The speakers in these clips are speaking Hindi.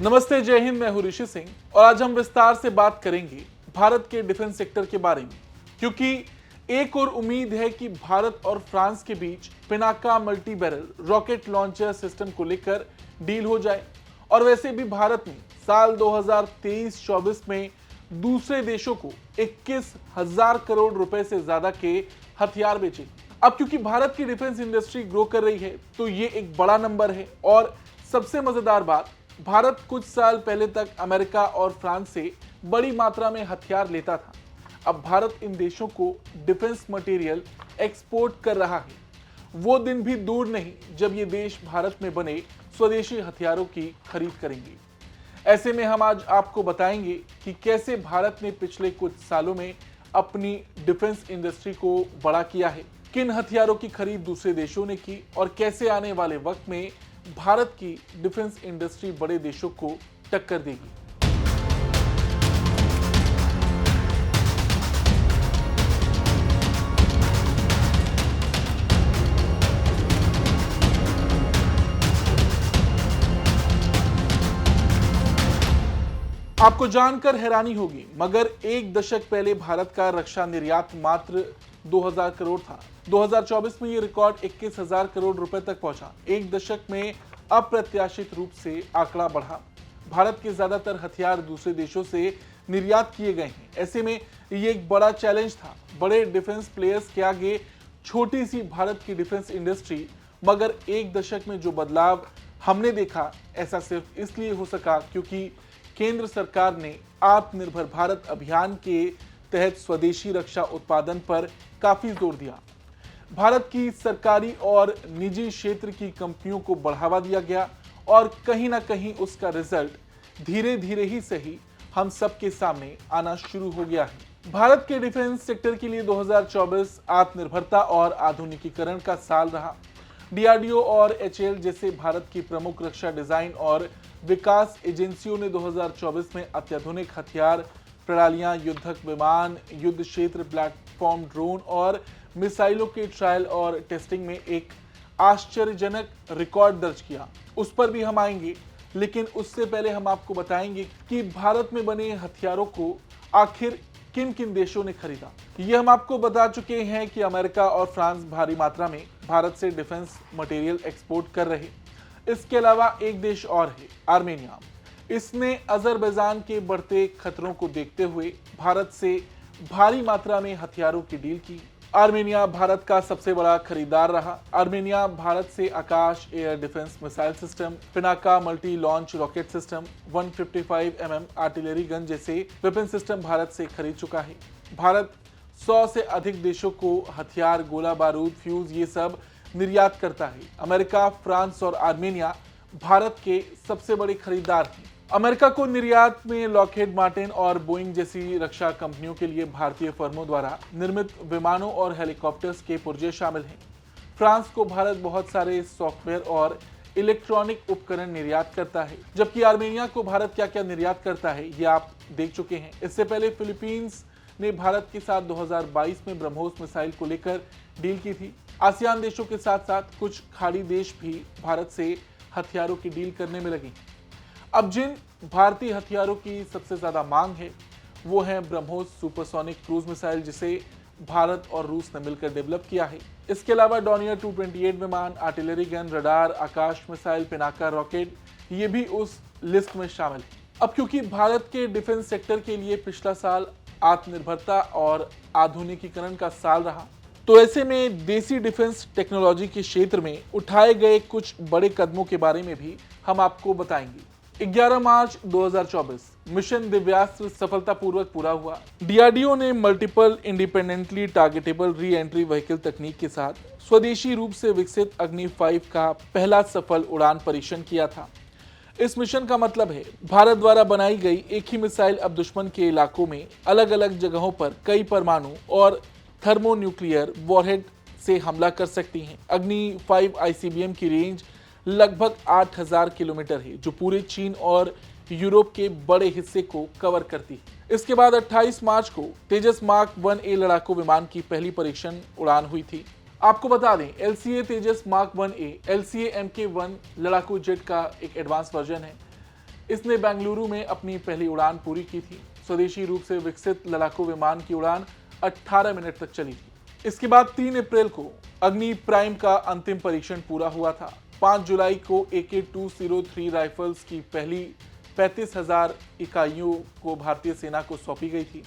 नमस्ते, जय हिंद। मैं हूं ऋषि सिंह और आज हम विस्तार से बात करेंगे भारत के डिफेंस सेक्टर के बारे में, क्योंकि एक और उम्मीद है कि भारत और फ्रांस के बीच Pinaka multi barrel rocket launcher system को लेकर डील हो जाए। और वैसे भी भारत ने साल 2023-24 में दूसरे देशों को 21,000 करोड़ रुपए से ज्यादा के हथियार बेचे। अब क्योंकि भारत की डिफेंस इंडस्ट्री ग्रो कर रही है तो ये एक बड़ा नंबर है। और सबसे मजेदार बात, भारत कुछ साल पहले तक अमेरिका और फ्रांस से बड़ी मात्रा में हथियार लेता था। अब भारत इन देशों को डिफेंस मटेरियल एक्सपोर्ट कर रहा है। वो दिन भी दूर नहीं जब ये देश भारत में बने स्वदेशी हथियारों की खरीद करेंगे। ऐसे में हम आज आपको बताएंगे कि कैसे भारत ने पिछले कुछ सालों में अपनी डिफेंस इंडस्ट्री को बड़ा किया है, किन हथियारों की खरीद दूसरे देशों ने की और कैसे आने वाले वक्त में भारत की डिफेंस इंडस्ट्री बड़े देशों को टक्कर देगी। आपको जानकर हैरानी होगी, मगर एक दशक पहले भारत का रक्षा निर्यात मात्र 2000 करोड़ था। 2024 में ये रिकॉर्ड 21,000 करोड़ रुपए तक पहुंचा। एक दशक में अप्रत्याशित रूप से आंकड़ा बढ़ा। भारत के ज्यादातर हथियार दूसरे देशों से निर्यात किए गए हैं। ऐसे में ये एक बड़ा चैलेंज था बड़े डिफेंस प्लेयर्स के आगे छोटी सी भारत की डिफेंस इंडस्ट्री। मगर एक दशक में जो बदलाव हमने देखा, ऐसा सिर्फ इसलिए हो सका क्योंकि केंद्र सरकार ने आत्मनिर्भर भारत अभियान के तहत स्वदेशी रक्षा उत्पादन पर काफी जोर दिया। भारत की सरकारी और निजी क्षेत्र की कंपनियों को बढ़ावा दिया गया और कहीं ना कहीं उसका रिजल्ट धीरे धीरे ही सही हम सबके सामने आना शुरू हो गया है। भारत के डिफेंस सेक्टर के लिए 2024 आत्मनिर्भरता और आधुनिकीकरण का साल रहा। डीआरडीओ और एचएएल जैसे भारत की प्रमुख रक्षा डिजाइन और विकास एजेंसियों ने 2024 में अत्याधुनिक हथियार प्रणालियां, युद्धक विमान, युद्ध क्षेत्र प्लेटफॉर्म, ड्रोन और मिसाइलों के ट्रायल और टेस्टिंग में एक आश्चर्यजनक रिकॉर्ड दर्ज किया। उस पर भी हम आएंगे, लेकिन उससे पहले हम आपको बताएंगे कि भारत में बने हथियारों को आखिर किन किन देशों ने खरीदा। ये हम आपको बता चुके हैं कि अमेरिका और फ्रांस भारी मात्रा में भारत से डिफेंस मटेरियल एक्सपोर्ट कर रहे। इसके अलावा एक देश और है, आर्मेनिया। इसने अजरबैजान के बढ़ते खतरों को देखते हुए भारत से भारी मात्रा में हथियारों की डील की। आर्मेनिया भारत का सबसे बड़ा खरीदार रहा। आर्मेनिया भारत से Akash air defence missile system, Pinaka multi launch rocket system, 155 artillery gun जैसे वेपन सिस्टम भारत से खरीद चुका है। भारत 100 से अधिक देशों को हथियार, गोला बारूद, फ्यूज ये सब निर्यात करता है। अमेरिका, फ्रांस और आर्मेनिया भारत के सबसे बड़े खरीदार हैं। अमेरिका को निर्यात में लॉकहीड मार्टिन और बोइंग जैसी रक्षा कंपनियों के लिए भारतीय फर्मों द्वारा निर्मित विमानों और हेलीकॉप्टर्स के पुर्जे शामिल हैं। फ्रांस को भारत बहुत सारे सॉफ्टवेयर और इलेक्ट्रॉनिक उपकरण निर्यात करता है, जबकि आर्मेनिया को भारत क्या क्या निर्यात करता है ये आप देख चुके हैं। इससे पहले फिलीपींस ने भारत के साथ 2022 में ब्रह्मोस मिसाइल को लेकर डील की थी। आसियान देशों के साथ साथ कुछ खाड़ी देश भी भारत से हथियारों की डील करने में लगे। अब जिन भारतीय हथियारों की सबसे ज्यादा मांग है वो है ब्रह्मोस सुपरसोनिक क्रूज मिसाइल, जिसे भारत और रूस ने मिलकर डेवलप किया है। इसके अलावा डॉनियर 228 विमान, आर्टिलरी गन, रडार, आकाश मिसाइल, पिनाका रॉकेट ये भी उस लिस्ट में शामिल है। अब क्योंकि भारत के डिफेंस सेक्टर के लिए पिछला साल आत्मनिर्भरता और आधुनिकीकरण का साल रहा, तो ऐसे में देसी डिफेंस टेक्नोलॉजी के क्षेत्र में उठाए गए कुछ बड़े कदमों के बारे में भी हम आपको बताएंगे। 11 मार्च 2024 मिशन दिव्यास्त्र सफलतापूर्वक पूरा हुआ। डीआरडीओ ने multiple independently targetable re entry vehicle तकनीक के साथ स्वदेशी रूप से विकसित अग्नि 5 का पहला सफल उड़ान परीक्षण किया था। इस मिशन का मतलब है भारत द्वारा बनाई गई एक ही मिसाइल अब दुश्मन के इलाकों में अलग अलग जगहों पर कई परमाणु और थर्मोन्यूक्लियर वॉरहेड से हमला कर सकती हैं। अग्नि 5 आईसीबीएम की रेंज लगभग 8000 किलोमीटर है, जो पूरे चीन और यूरोप के बड़े हिस्से को कवर करती है। इसके बाद 28 मार्च को तेजस मार्क 1A लड़ाकू विमान की पहली परीक्षण उड़ान हुई थी। आपको बता दें, LCA तेजस मार्क 1A LCA Mk1 लड़ाकू जेट का एक एडवांस वर्जन है। इसने बेंगलुरु में अपनी पहली उड़ान पूरी की थी। स्वदेशी रूप से विकसित लड़ाकू विमान की उड़ान 18 मिनट तक चली थी। इसके बाद 3 अप्रैल को अग्नि प्राइम का अंतिम परीक्षण पूरा हुआ था। 5 जुलाई को AK-203 राइफल्स की पहली 35,000 इकाइयों को भारतीय सेना को सौंपी गई थी।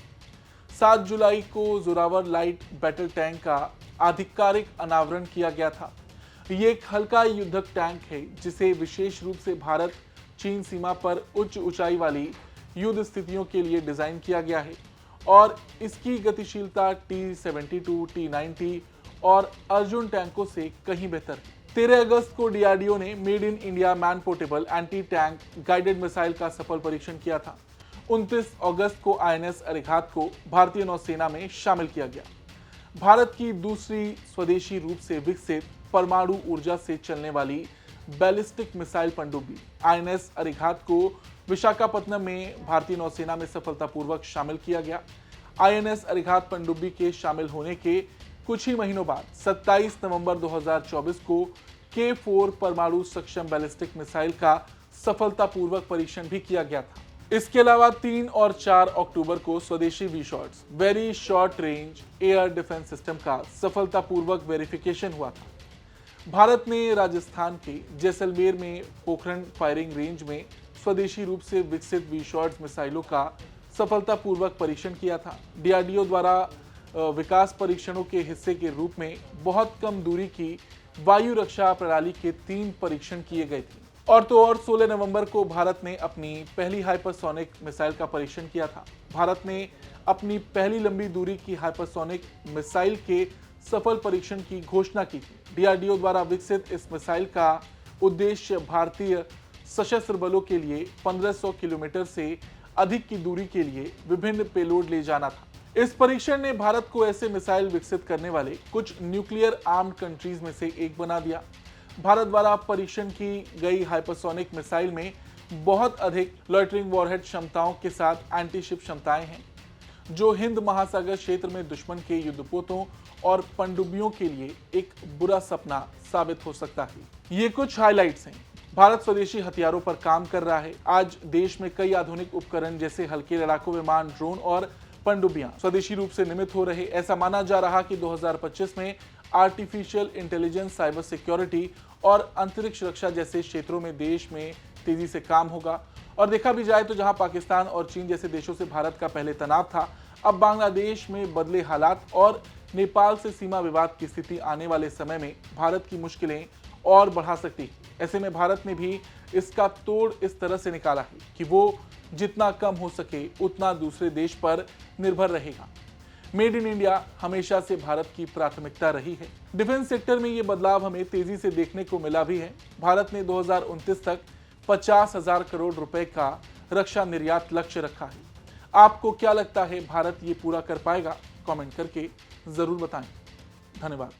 7 जुलाई को जोरावर लाइट बैटल टैंक का आधिकारिक अनावरण किया गया था। ये एक हल्का युद्धक टैंक है जिसे विशेष रूप से भारत चीन सीमा पर उच्च ऊंचाई वाली युद्ध स्थितियों के लिए डिजाइन किया गया है और इसकी गतिशीलता T-72, T-90 और अर्जुन टैंकों से कहीं बेहतर है। 13 अगस्त को DRDO ने made in India man portable anti tank guided missile का सफल परीक्षण किया था। 29 अगस्त को INS अरिहंत को भारतीय नौसेना में शामिल किया गया। भारत की दूसरी स्वदेशी रूप से विकसित परमाणु ऊर्जा से चलने वाली बैलिस्टिक मिसाइल पनडुब्बी INS अरिहंत को विशाखापत्तनम में भारतीय नौसेना में सफलतापूर्वक शामिल किया गया। INS अरिहंत पनडुब्बी के शामिल होने के कुछ ही महीनों बाद 27 नवंबर 2024 को K4 परमाणु सक्षम बैलिस्टिक मिसाइल का सफलतापूर्वक परीक्षण भी किया गया था। इसके अलावा 3 और 4 अक्टूबर को स्वदेशी V-शॉट्स very short range air defence system का सफलतापूर्वक वेरिफिकेशन हुआ था। भारत ने राजस्थान के जैसलमेर में पोखरण फायरिंग रेंज में स्वदेशी रूप से विकसित V-शॉट्स मिसाइलों का सफलतापूर्वक परीक्षण किया था। DRDO द्वारा विकास परीक्षणों के हिस्से के रूप में बहुत कम दूरी की वायु रक्षा प्रणाली के 3 परीक्षण किए गए थे। और 16 नवंबर को भारत ने अपनी पहली हाइपरसोनिक मिसाइल का परीक्षण किया था। भारत ने अपनी पहली लंबी दूरी की हाइपरसोनिक मिसाइल के सफल परीक्षण की घोषणा की थी। DRDO द्वारा विकसित इस मिसाइल का उद्देश्य भारतीय सशस्त्र बलों के लिए 1500 किलोमीटर से अधिक की दूरी के लिए विभिन्न पेलोड ले जाना था। इस परीक्षण ने भारत को ऐसे मिसाइल विकसित करने वाले कुछ न्यूक्लियर आर्म्ड कंट्रीज में से एक बना दिया। भारत द्वारा परीक्षण की गई हाइपरसोनिक मिसाइल में बहुत अधिक लॉइटरिंग वॉरहेड क्षमताओं के साथ एंटी शिप क्षमताएं हैं, जो हिंद महासागर क्षेत्र में दुश्मन के युद्धपोतों और पनडुब्बियों के लिए एक बुरा सपना साबित हो सकता है। ये कुछ हाइलाइट्स हैं। भारत स्वदेशी हथियारों पर काम कर रहा है। आज देश में कई आधुनिक उपकरण जैसे हल्के लड़ाकू विमान, ड्रोन और पनडुब्बियां स्वदेशी रूप से निर्मित हो रहे। ऐसा माना जा रहा कि 2025 में आर्टिफिशियल इंटेलिजेंस, साइबर सिक्योरिटी और अंतरिक्ष रक्षा जैसे क्षेत्रों में देश में तेजी से काम होगा। और देखा भी जाए तो जहां पाकिस्तान और चीन जैसे देशों से भारत का पहले तनाव था, अब बांग्लादेश में बदले हालात और नेपाल से सीमा विवाद की स्थिति आने वाले समय में भारत की मुश्किलें और बढ़ा सकती। ऐसे में भारत ने भी इसका तोड़ इस तरह से निकाला है कि वो जितना कम हो सके उतना दूसरे देश पर निर्भर रहेगा। मेड इन इंडिया हमेशा से भारत की प्राथमिकता रही है। डिफेंस सेक्टर में ये बदलाव हमें तेजी से देखने को मिला भी है। भारत ने 2029 तक 50,000 करोड़ रुपए का रक्षा निर्यात लक्ष्य रखा है। आपको क्या लगता है, भारत ये पूरा कर पाएगा? कमेंट करके जरूर बताएं। धन्यवाद।